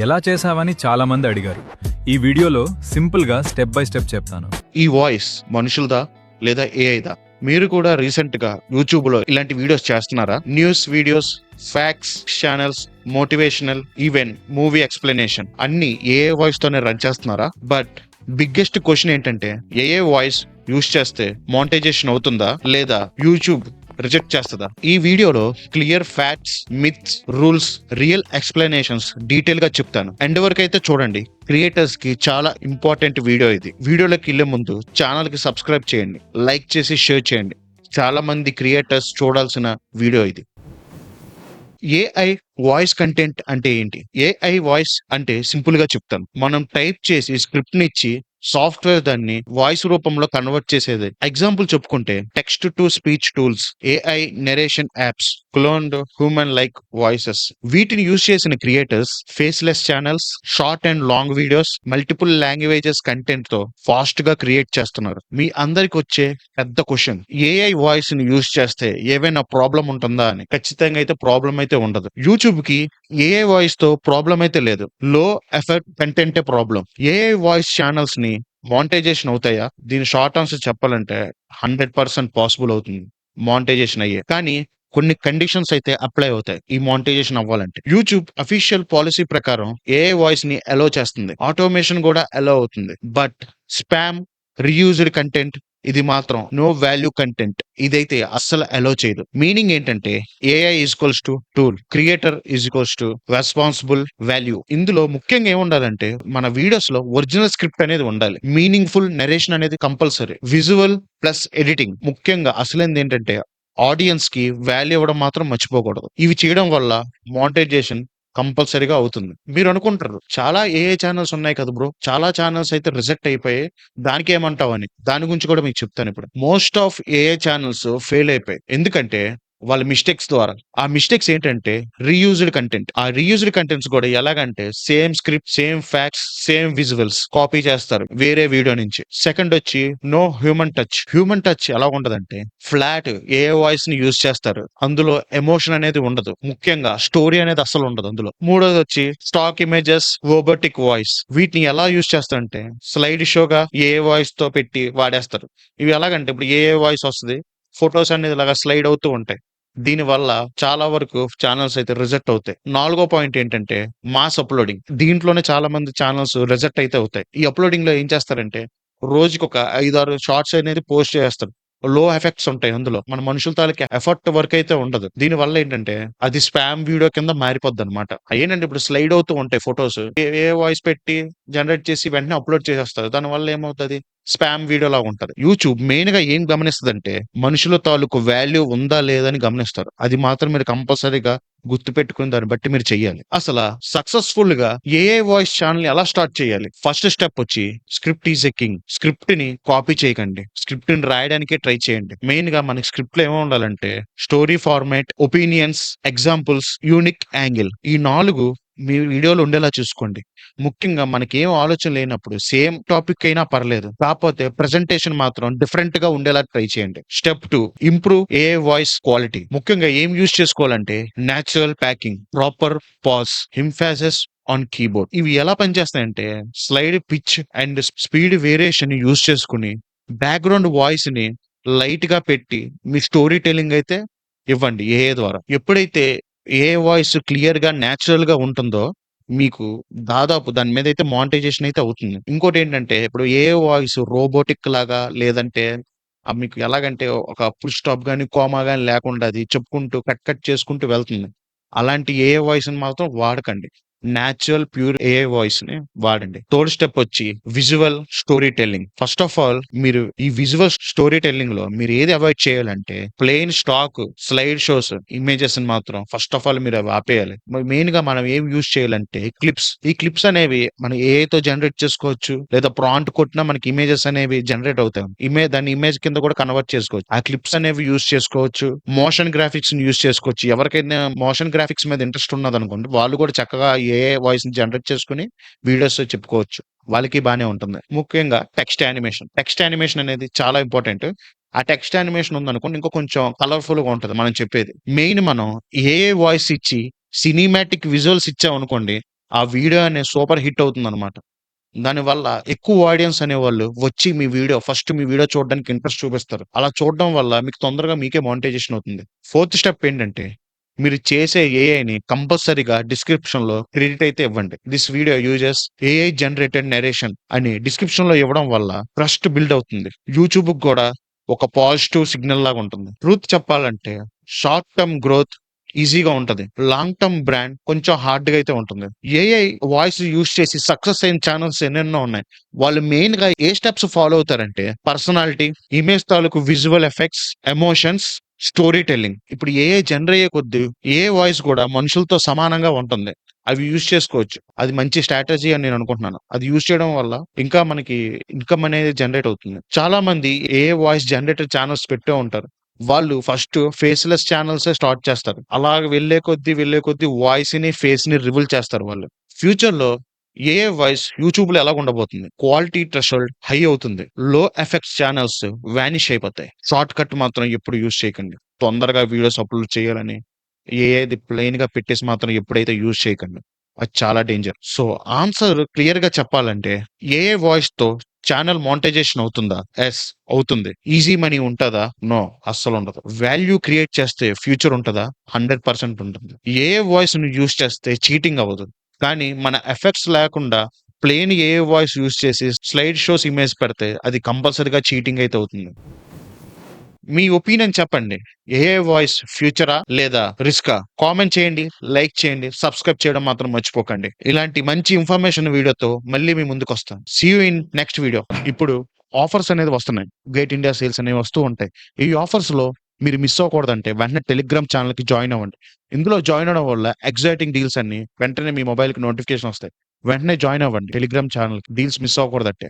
ఎలా చేసావని చాలా మంది అడిగారు. ఈ వీడియోలో సింపుల్గా స్టెప్ బై స్టెప్ చెప్తాను. ఈ వాయిస్ మనుషులదా లేదా ఏఐదా? మీరు కూడా రీసెంట్ గా యూట్యూబ్ లో ఇలాంటి వీడియోస్ చేస్తున్నారా? News videos, facts channels, motivational, even movie explanation అన్ని ఏఐ వాయిస్ తోనే రన్ చేస్తున్నారా? బట్ బిగ్గెస్ట్ క్వశ్చన్ ఏంటంటే, ఏఐ వాయిస్ యూస్ చేస్తే మోనిటైజేషన్ అవుతుందా లేదా యూట్యూబ్ రిజెక్ట్ చేస్తుందా? ఈ వీడియోలో clear facts, myths, rules, real explanations detail గా చెప్తాను. ఎండ్ వరకు అయితే చూడండి. క్రియేటర్స్ కి చాలా ఇంపార్టెంట్ వీడియో ఇది. వీడియోలోకి వెళ్లే ముందు ఛానల్ కి సబ్స్క్రైబ్ చేయండి, లైక్ చేసి షేర్ చేయండి. చాలా మంది క్రియేటర్స్ చూడాల్సిన వీడియో ఇది. ఏఐ వాయిస్ కంటెంట్ అంటే ఏంటి? ఏఐ వాయిస్ అంటే సింపుల్ గా చెప్తాను, మనం టైప్ చేసి స్క్రిప్ట్ నిచ్చి సాఫ్ట్వేర్ దాన్ని వాయిస్ రూపంలో కన్వర్ట్ చేసేది. ఎగ్జాంపుల్ చెప్పుకుంటే text to speech tools, AI narration apps, cloned human like voices. వీటిని యూజ్ చేసిన creators faceless channels, short and long videos, multiple languages content తో ఫాస్ట్ గా క్రియేట్ చేస్తున్నారు. మీ అందరికి వచ్చే పెద్ద క్వశ్చన్, ఏఐ వాయిస్ ని యూజ్ చేస్తే ఏవైనా ప్రాబ్లం ఉంటుందా అని. ఖచ్చితంగా అయితే ప్రాబ్లం అయితే ఉండదు. యూట్యూబ్ కి ఏఐ వాయిస్ తో ప్రాబ్లం అయితే లేదు. లో ఎఫెక్ట్ కంటెంటే ప్రాబ్లం. ఏఐ వాయిస్ ఛానల్స్ ని మానిటైజేషన్ అవుతాయా? దీని షార్ట్ ఆన్సర్ చెప్పాలంటే 100% పాసిబుల్ అవుతుంది మానిటైజేషన్ అయ్యే. కానీ కొన్ని కండిషన్స్ అయితే అప్లై అవుతాయి ఈ మానిటైజేషన్ అవ్వాలంటే. యూట్యూబ్ అఫీషియల్ పాలసీ ప్రకారం ఏఐ వాయిస్ ని అలో చేస్తుంది, ఆటోమేషన్ కూడా అలో అవుతుంది. బట్ స్పామ్, రీయూజ్డ్ కంటెంట్, ఇది మాత్రం నో వాల్యూ కంటెంట్, ఇదైతే అస్సలు అలో చేయదు. మీనింగ్ ఏంటంటే AI equals to tool, creator equals to responsible value. ఇందులో ముఖ్యంగా ఏముండాలంటే మన వీడియోస్ లో ఒరిజినల్ స్క్రిప్ట్ అనేది ఉండాలి. మీనింగ్ఫుల్ నరేషన్ అనేది కంపల్సరీ. విజువల్ ప్లస్ ఎడిటింగ్ ముఖ్యంగా. అసలేంది ఏంటంటే ఆడియన్స్ కి వాల్యూ ఇవ్వడం మాత్రం మర్చిపోకూడదు. ఇవి చేయడం వల్ల మానిటైజేషన్ కంపల్సరీగా అవుతుంది. మీరు అనుకుంటారు చాలా ఏఐ ఛానల్స్ ఉన్నాయి కదా బ్రో, చాలా ఛానల్స్ అయితే రిజెక్ట్ అయిపోయి, దానికి ఏమంటావు అని. దాని గురించి కూడా మీకు చెప్తాను ఇప్పుడు. Most of AI channels fail అయిపోయాయి. ఎందుకంటే వాళ్ళ మిస్టేక్స్ ద్వారా. ఆ మిస్టేక్స్ ఏంటంటే రీయూజ్డ్ కంటెంట్. ఆ రీయూజ్డ్ కంటెంట్స్ కూడా ఎలాగంటే same script, same facts, same visuals copy చేస్తారు వేరే వీడియో నుంచి. సెకండ్ వచ్చి no human touch. Human touch ఎలా ఉంటదంటే ఫ్లాట్ ఏ వాయిస్ ని యూజ్ చేస్తారు, అందులో ఎమోషన్ అనేది ఉండదు. ముఖ్యంగా స్టోరీ అనేది అసలు ఉండదు అందులో. మూడోది వచ్చి స్టాక్ ఇమేజెస్, రోబోటిక్ వాయిస్. వీటిని ఎలా యూజ్ చేస్తారంటే స్లైడ్ షోగా ఏ వాయిస్ తో పెట్టి వాడేస్తారు. ఇవి ఎలాగంటే ఇప్పుడు ఏ వాయిస్ వస్తుంది, ఫొటోస్ అనేది ఇలాగా స్లైడ్ అవుతూ ఉంటాయి. దీని వల్ల చాలా వరకు ఛానల్స్ అయితే రిజెక్ట్ అవుతాయి. నాలుగో పాయింట్ ఏంటంటే మాస్ అప్లోడింగ్. దీంట్లోనే చాలా మంది ఛానల్స్ రిజెక్ట్ అయితే అవుతాయి. ఈ అప్లోడింగ్ లో ఏం చేస్తారంటే రోజుకి ఒక 5-6 షార్ట్స్ అనేది పోస్ట్ చేస్తారు. లో ఎఫెక్ట్స్ ఉంటాయి అందులో. మన మనుషుల తాలూకా ఎఫర్ట్ వర్క్ అయితే ఉండదు. దీని వల్ల ఏంటంటే అది స్పామ్ వీడియో కింద మారిపోద్ది అనమాట. ఏంటంటే ఇప్పుడు స్లైడ్ అవుతూ ఉంటాయి ఫొటోస్, ఏ వాయిస్ పెట్టి జనరేట్ చేసి వెంటనే అప్లోడ్ చేసేస్తారు. దాని వల్ల ఏమవుతుంది, స్పామ్ వీడియో లాగా ఉంటది. యూట్యూబ్ మెయిన్ గా ఏం గమనిస్తుందంటే మనుషుల తాలూకు వాల్యూ ఉందా లేదని గమనిస్తారు. అది మాత్రం మీరు కంపల్సరీగా గుర్తు పెట్టుకుని దాన్ని బట్టి మీరు చెయ్యాలి. అసలు సక్సెస్ఫుల్ గా ఏఐ వాయిస్ ఛానల్ ఎలా స్టార్ట్ చేయాలి? ఫస్ట్ స్టెప్ వచ్చి script is a king. Script ని కాపీ చేయకండి, స్క్రిప్ట్ ని రాయడానికే ట్రై చేయండి. మెయిన్ గా మనకి స్క్రిప్ట్ లో ఏమో ఉండాలంటే story format, opinions, examples, unique angle. ఈ 4 మీ వీడియోలో ఉండేలా చూసుకోండి. ముఖ్యంగా మనకి ఏం ఆలోచన లేనప్పుడు సేమ్ టాపిక్ అయినా పర్లేదు, కాకపోతే ప్రెజెంటేషన్ మాత్రం డిఫరెంట్ గా ఉండేలా ట్రై చేయండి. Step 2, improve AI voice quality. ముఖ్యంగా ఏం యూజ్ చేసుకోవాలంటే natural pacing, proper pause, emphasis on keyboard. ఇవి ఎలా పనిచేస్తాయంటే slide pitch and speed variation use చేసుకుని బ్యాక్గ్రౌండ్ వాయిస్ ని లైట్ గా పెట్టి మీ స్టోరీ టెల్లింగ్ అయితే ఇవ్వండి ఏఐ ద్వారా. ఎప్పుడైతే ఏ వాయిస్ క్లియర్ గా న్యాచురల్ గా ఉంటుందో మీకు దాదాపు దాని మీద అయితే మానిటైజేషన్ అయితే అవుతుంది. ఇంకోటి ఏంటంటే ఇప్పుడు ఏ వాయిస్ రోబోటిక్ లాగా, లేదంటే మీకు ఎలాగంటే ఒక ఫుల్ స్టాప్ గానీ కోమా గానీ లేకుండా అది చెప్పుకుంటూ కట్ కట్ చేసుకుంటూ వెళ్తుంది. అలాంటి ఏ వాయిస్ ని మాత్రం వాడకండి. న్యాచురల్ ప్యూర్ ఏ వాయిస్ ని వాడండి. థర్డ్ స్టెప్ వచ్చి visual story telling. First of all మీరు ఈ విజువల్ స్టోరీ టెల్లింగ్ లో మీరు ఏది అవాయిడ్ చేయాలంటే plain stock slide shows, images మాత్రం ఫస్ట్ ఆఫ్ ఆల్ మీరు అవి ఆపేయాలి. మెయిన్ గా మనం ఏం యూజ్ చేయాలంటే క్లిప్స్. ఈ క్లిప్స్ అనేవి మనం ఏఐ తో జనరేట్ చేసుకోవచ్చు, లేదా ప్రాంప్ట్ కొట్టినా మనకి ఇమేజెస్ అనేవి జనరేట్ అవుతాయి. దాన్ని ఇమేజ్ కింద కూడా కన్వర్ట్ చేసుకోవచ్చు. ఆ క్లిప్స్ అనేవి యూజ్ చేసుకోవచ్చు. మోషన్ గ్రాఫిక్స్ ని యూజ్ చేసుకోవచ్చు. ఎవరికైనా మోషన్ గ్రాఫిక్స్ మీద ఇంట్రెస్ట్ ఉన్నది అనుకోండి, వాళ్ళు కూడా చక్కగా ఏఐ వాయిస్ ని జనరేట్ చేసుకుని వీడియోస్ చెప్పుకోవచ్చు. వాళ్ళకి బానే ఉంటుంది. ముఖ్యంగా టెక్స్ట్ యానిమేషన్. టెక్స్ట్ యానిమేషన్ అనేది చాలా ఇంపార్టెంట్. ఆ టెక్స్ట్ యానిమేషన్ ఉందనుకోండి, ఇంకా కొంచెం కలర్ఫుల్ గా ఉంటది మనం చెప్పేది. మెయిన్ మనం ఏఐ వాయిస్ ఇచ్చి సినిమాటిక్ విజువల్స్ ఇచ్చామనుకోండి, ఆ వీడియో అనే సూపర్ హిట్ అవుతుందన్నమాట. దానివల్ల ఎక్కువ ఆడియన్స్ అనేవాళ్ళు వచ్చి మీ వీడియో చూడడానికి ఇంట్రెస్ట్ చూపిస్తారు. అలా చూడడం వల్ల మీకు తొందరగా మీకే మానిటైజేషన్ అవుతుంది. ఫోర్త్ స్టెప్ ఏంటంటే, మీరు చేసే ఏఐని కంపల్సరీగా డిస్క్రిప్షన్‌లో క్రెడిట్ అయితే ఇవ్వండి. This video uses AI generated narration అని డిస్క్రిప్షన్‌లో ఇవ్వడం వల్ల ట్రస్ట్ బిల్డ్ అవుతుంది. యూట్యూబ్‌కి గూడా ఒక పాజిటివ్ సిగ్నల్ లాగా ఉంటుంది. ట్రూత్ చెప్పాలంటే షార్ట్ టర్మ్ గ్రోత్ ఈజీగా ఉంటది. లాంగ్ టర్మ్ బ్రాండ్ కొంచెం హార్డ్‌గా అయితే ఉంటుంది. ఏఐ వాయిస్ యూజ్ చేసి సక్సెస్ అయిన ఛానెల్స్ ఎన్నెన్నో ఉన్నాయి. వాళ్ళు మెయిన్‌గా ఏ స్టెప్స్ ఫాలో అవుతారంటే పర్సనాలిటీ, ఇమేజ్ తాలూకు visual effects, emotions, story telling. ఇప్పుడు ఏఐ జనరేట్ అయ్యే కొద్దీ ఏఐ వాయిస్ కూడా మనుషులతో సమానంగా ఉంటుంది. అవి యూజ్ చేసుకోవచ్చు. అది మంచి స్ట్రాటజీ అని నేను అనుకుంటున్నాను. అది యూజ్ చేయడం వల్ల ఇంకా మనకి ఇన్‌కమ్ అనేది జనరేట్ అవుతుంది. చాలా మంది ఏఐ వాయిస్ జనరేటర్ ఛానెల్స్ పెట్టే ఉంటారు. వాళ్ళు ఫస్ట్ ఫేస్‌లెస్ ఛానెల్సే స్టార్ట్ చేస్తారు. అలాగ వెళ్ళే కొద్దీ వాయిస్‌ని, ఫేస్‌ని రివీల్ చేస్తారు వాళ్ళు. ఫ్యూచర్‌లో ఏఐ వాయిస్ యూట్యూబ్‌లో ఎలాగుండబోతుంది? క్వాలిటీ థ్రెషోల్డ్ హై అవుతుంది. లో ఎఫెక్ట్స్ ఛానెల్స్ వానిష్ అయిపోతాయి. షార్ట్ కట్ మాత్రం ఎప్పుడు యూజ్ చేయకండి. తొందరగా వీడియోస్ అప్‌లోడ్ చేయాలని ఏఐది ప్లెయిన్‌గా పెట్టేసి మాత్రం ఎప్పుడైతే యూజ్ చేయకండి. అది చాలా డేంజర్. సో, ఆన్సర్ క్లియర్‌గా చెప్పాలంటే ఏఐ వాయిస్‌తో ఛానెల్ మానిటైజేషన్ అవుతుందా? యెస్ అవుతుంది. ఈజీ మనీ ఉంటదా? నో అస్సలుండదు. వాల్యూ క్రియేట్ చేస్తే ఫ్యూచర్ ఉంటదా? 100% ఉంటుంది. ఏఐ వాయిస్‌ని యూజ్ చేస్తే చీటింగ్ అవ్వదు. కానీ మన ఎఫెక్ట్స్ లేకుండా ప్లెయిన్ ఏఐ వాయిస్ యూజ్ చేసి స్లైడ్ షోస్ ఇమేజ్ పెడితే అది కంపల్సరీగా చీటింగ్ అయితే అవుతుంది. మీ ఒపీనియన్ చెప్పండి. ఏఐ వాయిస్ ఫ్యూచరా? లేదా రిస్కా? కామెంట్ చేయండి, లైక్ చేయండి, సబ్స్క్రైబ్ చేయడం మాత్రం మర్చిపోకండి. ఇలాంటి మంచి ఇన్ఫర్మేషన్ వీడియోతో మళ్ళీ మీ ముందుకొస్తాను. See you in next video. ఇప్పుడు ఆఫర్స్ అనేది వస్తున్నాయి. గ్రేట్ ఇండియా సేల్స్ అనేవి వస్తూ ఉంటాయి. ఈ ఆఫర్స్‌లో మీరు మిస్ అవ్వకూడదంటే వెంటనే టెలిగ్రామ్ ఛానెల్‌కి జాయిన్ అవ్వండి. ఇందులో జాయిన్ అవ్వడం వల్ల ఎక్సైటింగ్ డీల్స్ అన్నీ వెంటనే మీ మొబైల్‌కి నోటిఫికేషన్ వస్తాయి. వెంటనే జాయిన్ అవ్వండి టెలిగ్రామ్ ఛానెల్‌కి. Deals miss అవ్వకూడదంటే.